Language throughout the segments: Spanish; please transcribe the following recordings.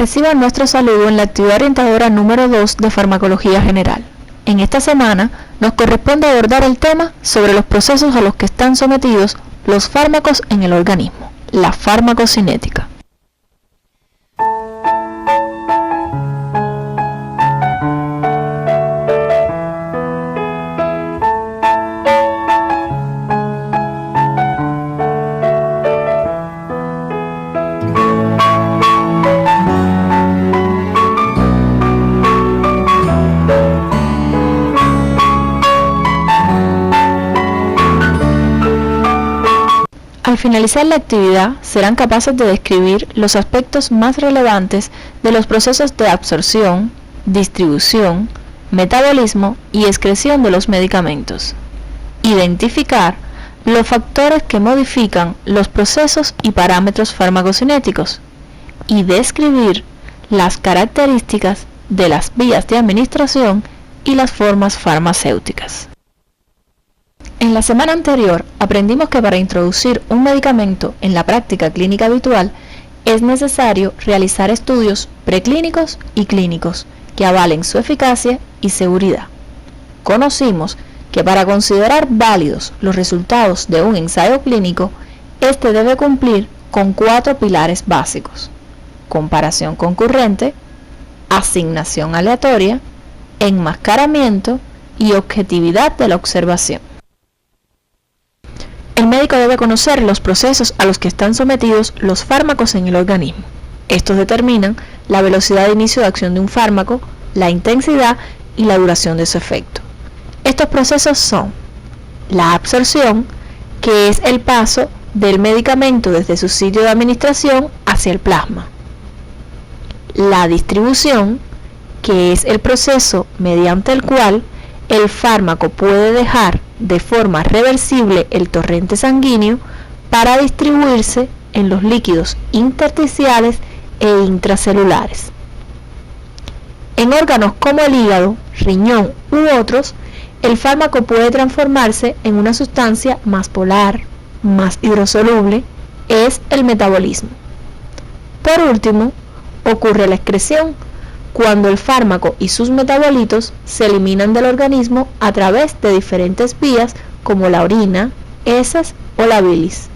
Reciban nuestro saludo en la actividad orientadora número 2 de Farmacología General. En esta semana nos corresponde abordar el tema sobre los procesos a los que están sometidos los fármacos en el organismo, la farmacocinética. Al finalizar la actividad, serán capaces de describir los aspectos más relevantes de los procesos de absorción, distribución, metabolismo y excreción de los medicamentos. Identificar los factores que modifican los procesos y parámetros farmacocinéticos y describir las características de las vías de administración y las formas farmacéuticas. En la semana anterior aprendimos que para introducir un medicamento en la práctica clínica habitual es necesario realizar estudios preclínicos y clínicos que avalen su eficacia y seguridad. Conocimos que para considerar válidos los resultados de un ensayo clínico, este debe cumplir con 4 pilares básicos: comparación concurrente, asignación aleatoria, enmascaramiento y objetividad de la observación. El médico debe conocer los procesos a los que están sometidos los fármacos en el organismo. Estos determinan la velocidad de inicio de acción de un fármaco, la intensidad y la duración de su efecto. Estos procesos son la absorción, que es el paso del medicamento desde su sitio de administración hacia el plasma. La distribución, que es el proceso mediante el cual el fármaco puede dejar de forma reversible el torrente sanguíneo para distribuirse en los líquidos intersticiales e intracelulares. En órganos como el hígado, riñón u otros, el fármaco puede transformarse en una sustancia más polar, más hidrosoluble, es el metabolismo. Por último, ocurre la excreción, cuando el fármaco y sus metabolitos se eliminan del organismo a través de diferentes vías como la orina, heces o la bilis.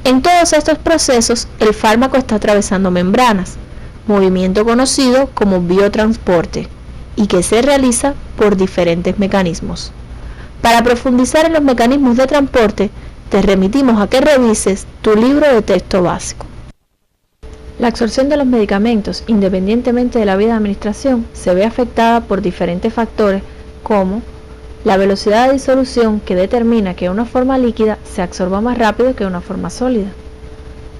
En todos estos procesos, el fármaco está atravesando membranas, movimiento conocido como biotransporte, y que se realiza por diferentes mecanismos. Para profundizar en los mecanismos de transporte, te remitimos a que revises tu libro de texto básico. La absorción de los medicamentos, independientemente de la vía de administración, se ve afectada por diferentes factores como la velocidad de disolución, que determina que una forma líquida se absorba más rápido que una forma sólida.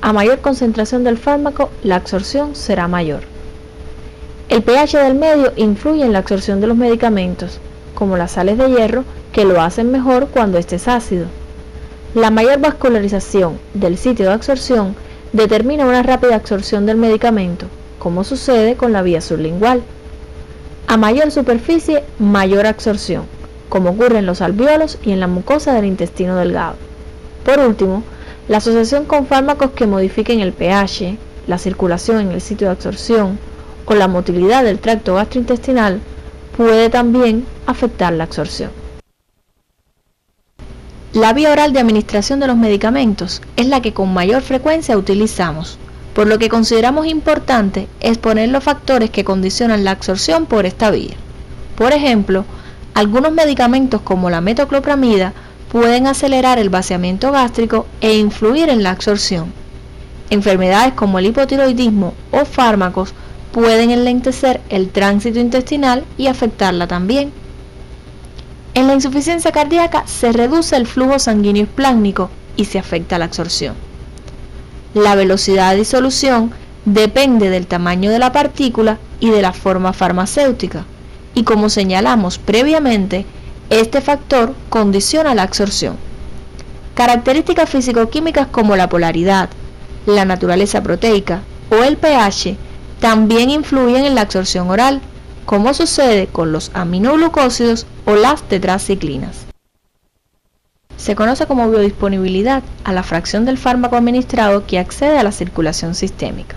A mayor concentración del fármaco, la absorción será mayor. El pH del medio influye en la absorción de los medicamentos, como las sales de hierro, que lo hacen mejor cuando este es ácido. La mayor vascularización del sitio de absorción determina una rápida absorción del medicamento, como sucede con la vía sublingual. A mayor superficie, mayor absorción, como ocurre en los alvéolos y en la mucosa del intestino delgado. Por último, la asociación con fármacos que modifiquen el pH, la circulación en el sitio de absorción o la motilidad del tracto gastrointestinal puede también afectar la absorción. La vía oral de administración de los medicamentos es la que con mayor frecuencia utilizamos, por lo que consideramos importante exponer los factores que condicionan la absorción por esta vía. Por ejemplo, algunos medicamentos como la metoclopramida pueden acelerar el vaciamiento gástrico e influir en la absorción. Enfermedades como el hipotiroidismo o fármacos pueden enlentecer el tránsito intestinal y afectarla también. En la insuficiencia cardíaca se reduce el flujo sanguíneo esplácnico y se afecta la absorción. La velocidad de disolución depende del tamaño de la partícula y de la forma farmacéutica, y como señalamos previamente, este factor condiciona la absorción. Características físico-químicas como la polaridad, la naturaleza proteica o el pH también influyen en la absorción oral, como sucede con los aminoglucósidos o las tetraciclinas. Se conoce como biodisponibilidad a la fracción del fármaco administrado que accede a la circulación sistémica.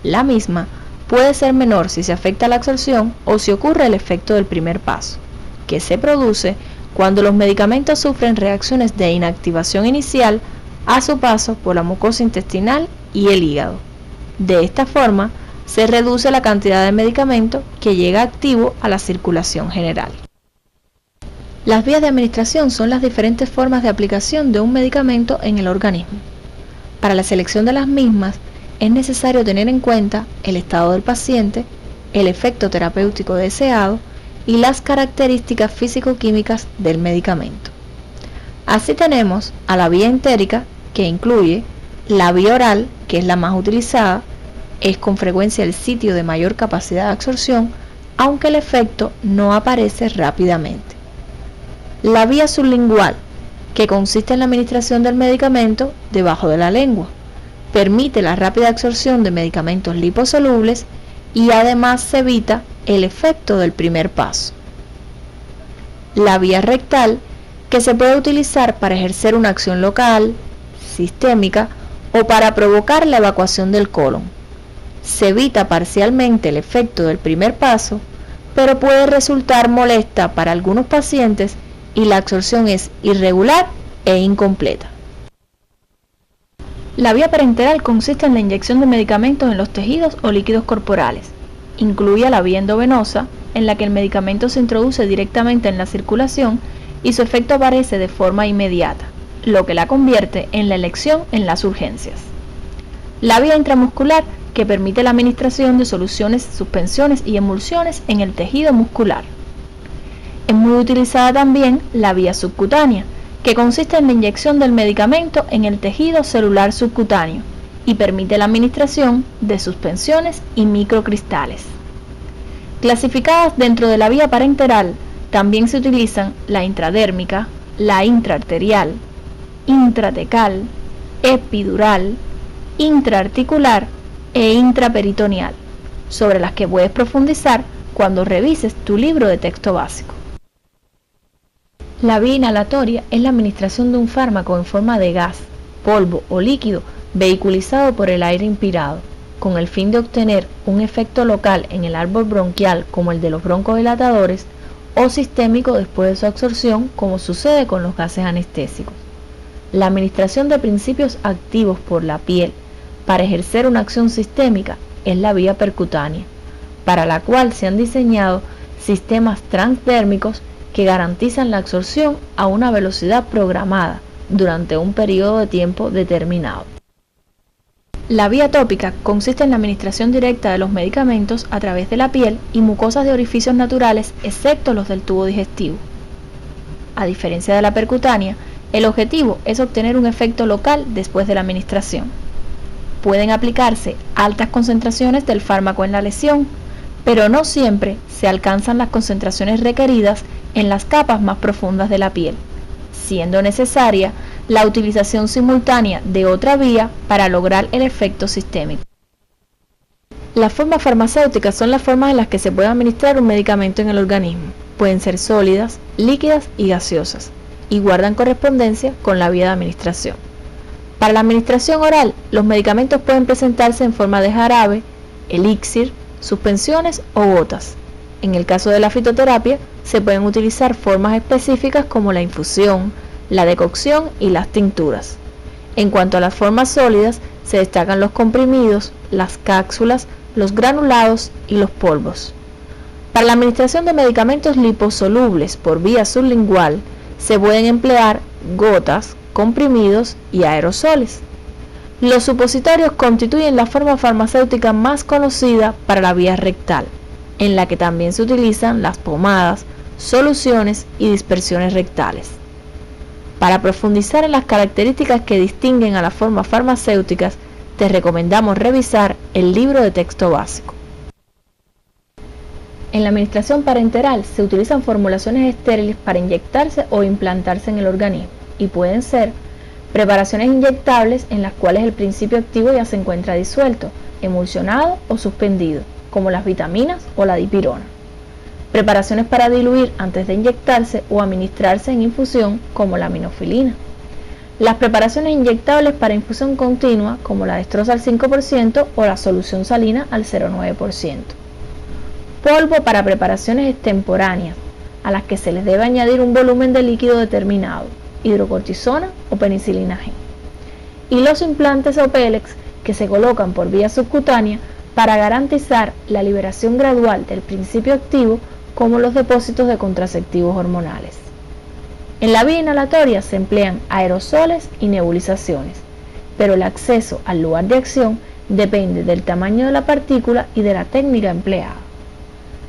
La misma puede ser menor si se afecta la absorción o si ocurre el efecto del primer paso, que se produce cuando los medicamentos sufren reacciones de inactivación inicial a su paso por la mucosa intestinal y el hígado. De esta forma, se reduce la cantidad de medicamento que llega activo a la circulación general. Las vías de administración son las diferentes formas de aplicación de un medicamento en el organismo. Para la selección de las mismas, es necesario tener en cuenta el estado del paciente, el efecto terapéutico deseado y las características físico-químicas del medicamento. Así tenemos a la vía entérica, que incluye la vía oral, que es la más utilizada, es con frecuencia el sitio de mayor capacidad de absorción, aunque el efecto no aparece rápidamente. La vía sublingual, que consiste en la administración del medicamento debajo de la lengua, permite la rápida absorción de medicamentos liposolubles y además se evita el efecto del primer paso. La vía rectal, que se puede utilizar para ejercer una acción local, sistémica o para provocar la evacuación del colon. Se evita parcialmente el efecto del primer paso, pero puede resultar molesta para algunos pacientes y la absorción es irregular e incompleta. La vía parenteral consiste en la inyección de medicamentos en los tejidos o líquidos corporales. Incluye la vía endovenosa, en la que el medicamento se introduce directamente en la circulación y su efecto aparece de forma inmediata, lo que la convierte en la elección en las urgencias. La vía intramuscular, que permite la administración de soluciones, suspensiones y emulsiones en el tejido muscular. Es muy utilizada también la vía subcutánea, que consiste en la inyección del medicamento en el tejido celular subcutáneo y permite la administración de suspensiones y microcristales. Clasificadas dentro de la vía parenteral, también se utilizan la intradérmica, la intraarterial, intratecal, epidural, intraarticular e intraperitoneal, sobre las que puedes profundizar cuando revises tu libro de texto básico. La vía inhalatoria es la administración de un fármaco en forma de gas, polvo o líquido vehiculizado por el aire inspirado, con el fin de obtener un efecto local en el árbol bronquial como el de los broncodilatadores o sistémico después de su absorción, como sucede con los gases anestésicos. La administración de principios activos por la piel para ejercer una acción sistémica es la vía percutánea, para la cual se han diseñado sistemas transdérmicos que garantizan la absorción a una velocidad programada durante un periodo de tiempo determinado. La vía tópica consiste en la administración directa de los medicamentos a través de la piel y mucosas de orificios naturales, excepto los del tubo digestivo. A diferencia de la percutánea, el objetivo es obtener un efecto local después de la administración. Pueden aplicarse altas concentraciones del fármaco en la lesión, pero no siempre se alcanzan las concentraciones requeridas en las capas más profundas de la piel, siendo necesaria la utilización simultánea de otra vía para lograr el efecto sistémico. Las formas farmacéuticas son las formas en las que se puede administrar un medicamento en el organismo. Pueden ser sólidas, líquidas y gaseosas, y guardan correspondencia con la vía de administración. Para la administración oral, los medicamentos pueden presentarse en forma de jarabe, elixir, suspensiones o gotas. En el caso de la fitoterapia, se pueden utilizar formas específicas como la infusión, la decocción y las tinturas. En cuanto a las formas sólidas, se destacan los comprimidos, las cápsulas, los granulados y los polvos. Para la administración de medicamentos liposolubles por vía sublingual, se pueden emplear gotas, comprimidos y aerosoles. Los supositorios constituyen la forma farmacéutica más conocida para la vía rectal, en la que también se utilizan las pomadas, soluciones y dispersiones rectales. Para profundizar en las características que distinguen a las formas farmacéuticas, te recomendamos revisar el libro de texto básico. En la administración parenteral se utilizan formulaciones estériles para inyectarse o implantarse en el organismo y pueden ser preparaciones inyectables en las cuales el principio activo ya se encuentra disuelto, emulsionado o suspendido, como las vitaminas o la dipirona. Preparaciones para diluir antes de inyectarse o administrarse en infusión, como la aminofilina. Las preparaciones inyectables para infusión continua, como la dextrosa al 5% o la solución salina al 0,9%. Polvo para preparaciones extemporáneas, a las que se les debe añadir un volumen de líquido determinado, hidrocortisona o penicilina G. Y los implantes o pellets que se colocan por vía subcutánea para garantizar la liberación gradual del principio activo, como los depósitos de contraceptivos hormonales. En la vía inhalatoria se emplean aerosoles y nebulizaciones, pero el acceso al lugar de acción depende del tamaño de la partícula y de la técnica empleada.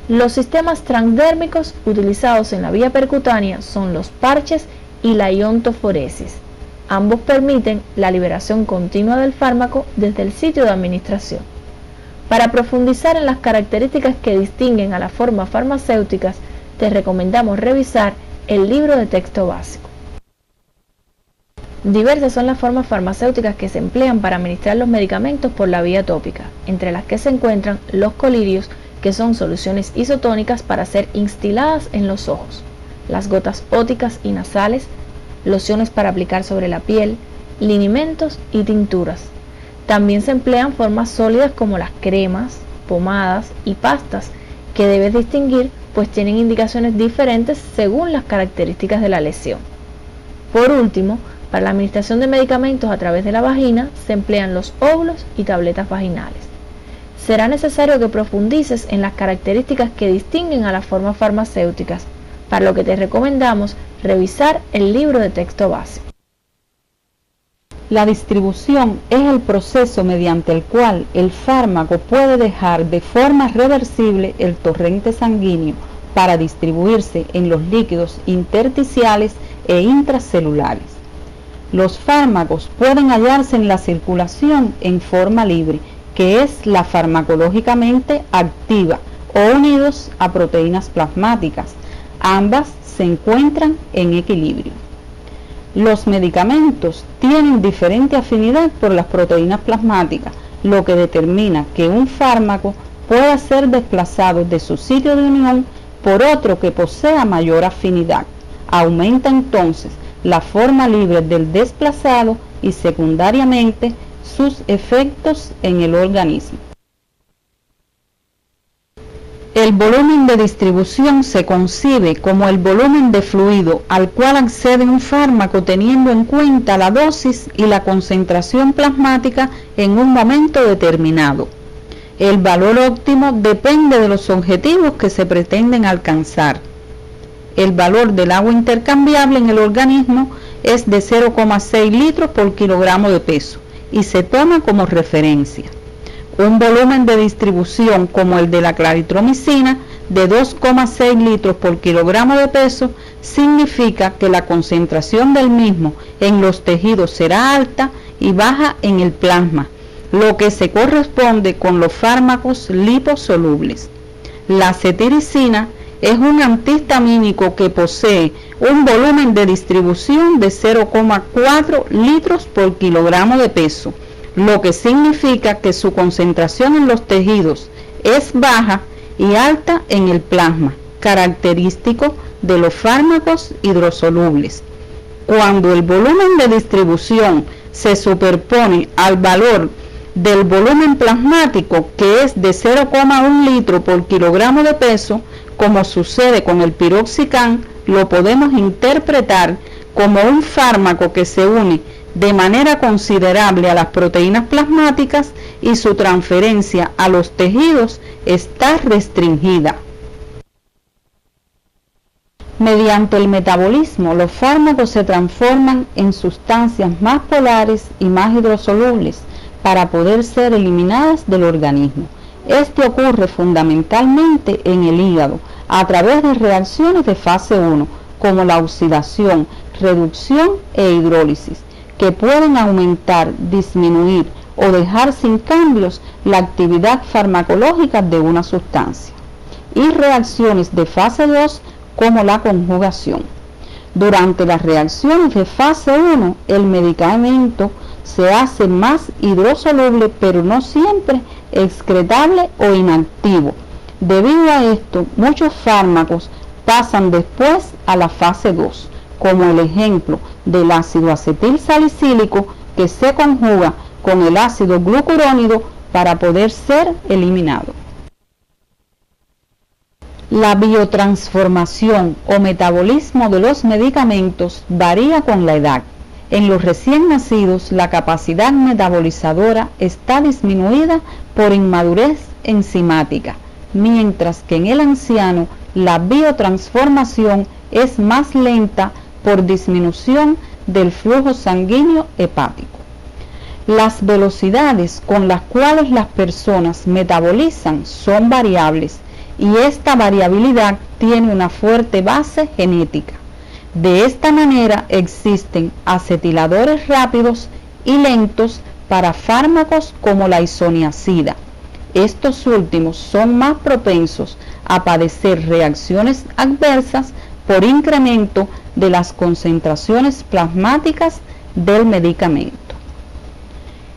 Los sistemas transdérmicos utilizados en la vía percutánea son los parches y la iontoforesis. Ambos permiten la liberación continua del fármaco desde el sitio de administración. Para profundizar en las características que distinguen a las formas farmacéuticas, te recomendamos revisar el libro de texto básico. Diversas son las formas farmacéuticas que se emplean para administrar los medicamentos por la vía tópica, entre las que se encuentran los colirios, que son soluciones isotónicas para ser instiladas en los ojos, las gotas óticas y nasales, lociones para aplicar sobre la piel, linimentos y tinturas. También se emplean formas sólidas como las cremas, pomadas y pastas, que debes distinguir pues tienen indicaciones diferentes según las características de la lesión. Por último, para la administración de medicamentos a través de la vagina se emplean los óvulos y tabletas vaginales. Será necesario que profundices en las características que distinguen a las formas farmacéuticas, para lo que te recomendamos revisar el libro de texto básico. La distribución es el proceso mediante el cual el fármaco puede dejar de forma reversible el torrente sanguíneo para distribuirse en los líquidos intersticiales e intracelulares. Los fármacos pueden hallarse en la circulación en forma libre, que es la farmacológicamente activa, o unidos a proteínas plasmáticas. Ambas se encuentran en equilibrio. Los medicamentos tienen diferente afinidad por las proteínas plasmáticas, lo que determina que un fármaco pueda ser desplazado de su sitio de unión por otro que posea mayor afinidad. Aumenta entonces la forma libre del desplazado y secundariamente sus efectos en el organismo. El volumen de distribución se concibe como el volumen de fluido al cual accede un fármaco teniendo en cuenta la dosis y la concentración plasmática en un momento determinado. El valor óptimo depende de los objetivos que se pretenden alcanzar. El valor del agua intercambiable en el organismo es de 0,6 litros por kilogramo de peso y se toma como referencia. Un volumen de distribución como el de la claritromicina de 2,6 litros por kilogramo de peso significa que la concentración del mismo en los tejidos será alta y baja en el plasma, lo que se corresponde con los fármacos liposolubles. La cetiricina es un antihistamínico que posee un volumen de distribución de 0,4 litros por kilogramo de peso, lo que significa que su concentración en los tejidos es baja y alta en el plasma, característico de los fármacos hidrosolubles. Cuando el volumen de distribución se superpone al valor del volumen plasmático, que es de 0,1 litro por kilogramo de peso, como sucede con el piroxicam, lo podemos interpretar como un fármaco que se une de manera considerable a las proteínas plasmáticas y su transferencia a los tejidos está restringida. Mediante el metabolismo, los fármacos se transforman en sustancias más polares y más hidrosolubles para poder ser eliminadas del organismo. Esto ocurre fundamentalmente en el hígado a través de reacciones de fase 1, como la oxidación, reducción e hidrólisis, que pueden aumentar, disminuir o dejar sin cambios la actividad farmacológica de una sustancia, y reacciones de fase 2 como la conjugación. Durante las reacciones de fase 1, el medicamento se hace más hidrosoluble, pero no siempre excretable o inactivo. Debido a esto, muchos fármacos pasan después a la fase 2, como el ejemplo del ácido acetil salicílico que se conjuga con el ácido glucurónido para poder ser eliminado. La biotransformación o metabolismo de los medicamentos varía con la edad. En los recién nacidos, la capacidad metabolizadora está disminuida por inmadurez enzimática, mientras que en el anciano la biotransformación es más lenta por disminución del flujo sanguíneo hepático. Las velocidades con las cuales las personas metabolizan son variables y esta variabilidad tiene una fuerte base genética. De esta manera existen acetiladores rápidos y lentos para fármacos como la isoniazida. Estos últimos son más propensos a padecer reacciones adversas por incremento de las concentraciones plasmáticas del medicamento.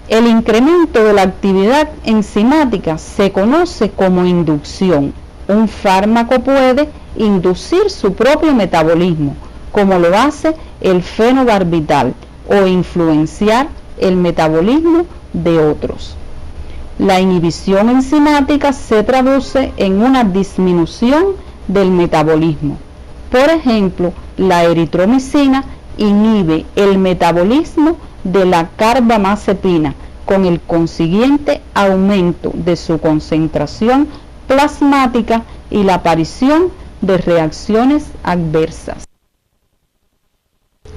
El incremento de la actividad enzimática se conoce como inducción. Un fármaco puede inducir su propio metabolismo, como lo hace el fenobarbital, o influenciar el metabolismo de otros. La inhibición enzimática se traduce en una disminución del metabolismo. Por ejemplo, la eritromicina inhibe el metabolismo de la carbamazepina, con el consiguiente aumento de su concentración plasmática y la aparición de reacciones adversas.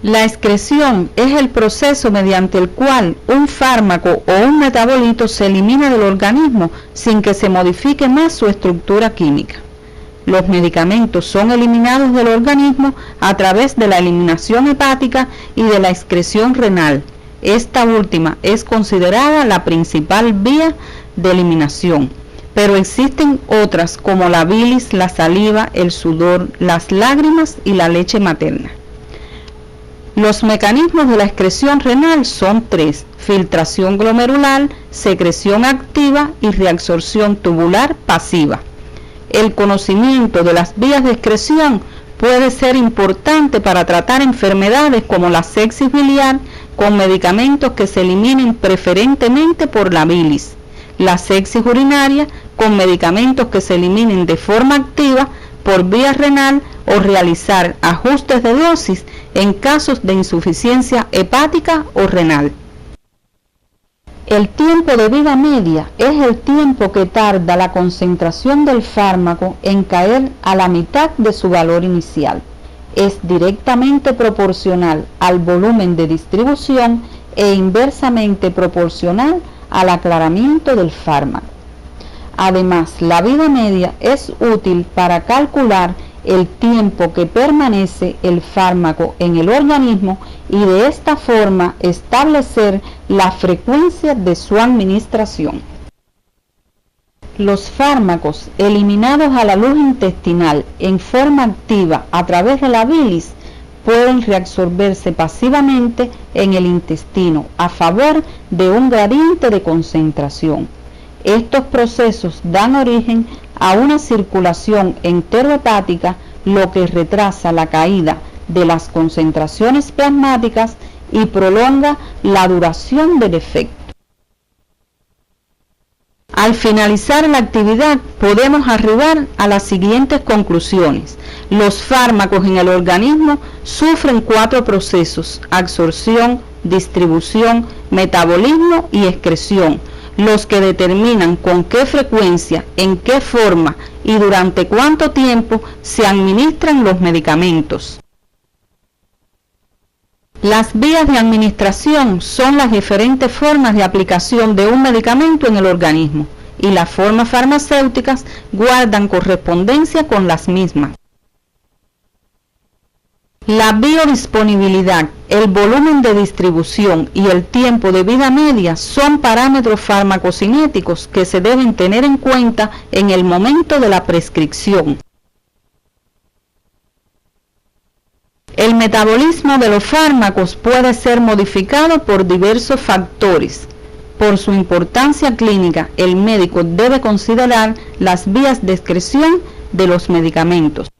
La excreción es el proceso mediante el cual un fármaco o un metabolito se elimina del organismo sin que se modifique más su estructura química. Los medicamentos son eliminados del organismo a través de la eliminación hepática y de la excreción renal. Esta última es considerada la principal vía de eliminación, pero existen otras como la bilis, la saliva, el sudor, las lágrimas y la leche materna. Los mecanismos de la excreción renal son tres: filtración glomerular, secreción activa y reabsorción tubular pasiva. El conocimiento de las vías de excreción puede ser importante para tratar enfermedades como la sepsis biliar con medicamentos que se eliminen preferentemente por la bilis, la sepsis urinaria con medicamentos que se eliminen de forma activa por vía renal o realizar ajustes de dosis en casos de insuficiencia hepática o renal. El tiempo de vida media es el tiempo que tarda la concentración del fármaco en caer a la mitad de su valor inicial. Es directamente proporcional al volumen de distribución e inversamente proporcional al aclaramiento del fármaco. Además, la vida media es útil para calcular el tiempo que permanece el fármaco en el organismo y de esta forma establecer la frecuencia de su administración. Los fármacos eliminados a la luz intestinal en forma activa a través de la bilis pueden reabsorberse pasivamente en el intestino a favor de un gradiente de concentración. Estos procesos dan origen a una circulación enterohepática, lo que retrasa la caída de las concentraciones plasmáticas y prolonga la duración del efecto. Al finalizar la actividad, podemos arribar a las siguientes conclusiones. Los fármacos en el organismo sufren 4 procesos: absorción, distribución, metabolismo y excreción, los que determinan con qué frecuencia, en qué forma y durante cuánto tiempo se administran los medicamentos. Las vías de administración son las diferentes formas de aplicación de un medicamento en el organismo, y las formas farmacéuticas guardan correspondencia con las mismas. La biodisponibilidad, el volumen de distribución y el tiempo de vida media son parámetros farmacocinéticos que se deben tener en cuenta en el momento de la prescripción. El metabolismo de los fármacos puede ser modificado por diversos factores. Por su importancia clínica, el médico debe considerar las vías de excreción de los medicamentos.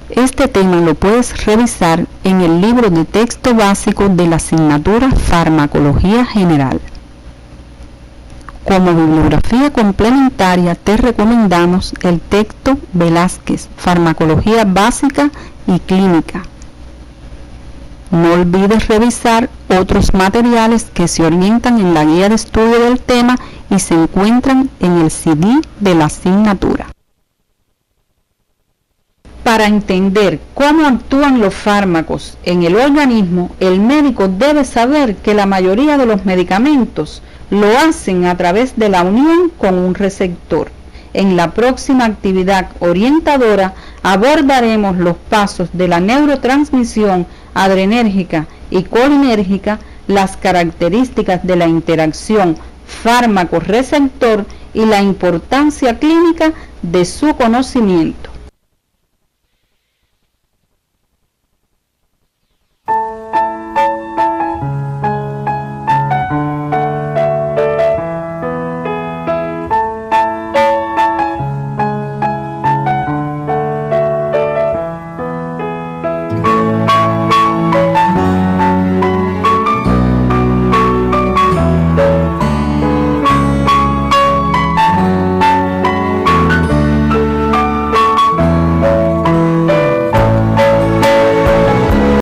Este tema lo puedes revisar en el libro de texto básico de la asignatura Farmacología General. Como bibliografía complementaria te recomendamos el texto Velázquez, Farmacología Básica y Clínica. No olvides revisar otros materiales que se orientan en la guía de estudio del tema y se encuentran en el CD de la asignatura. Para entender cómo actúan los fármacos en el organismo, el médico debe saber que la mayoría de los medicamentos lo hacen a través de la unión con un receptor. En la próxima actividad orientadora abordaremos los pasos de la neurotransmisión adrenérgica y colinérgica, las características de la interacción fármaco-receptor y la importancia clínica de su conocimiento.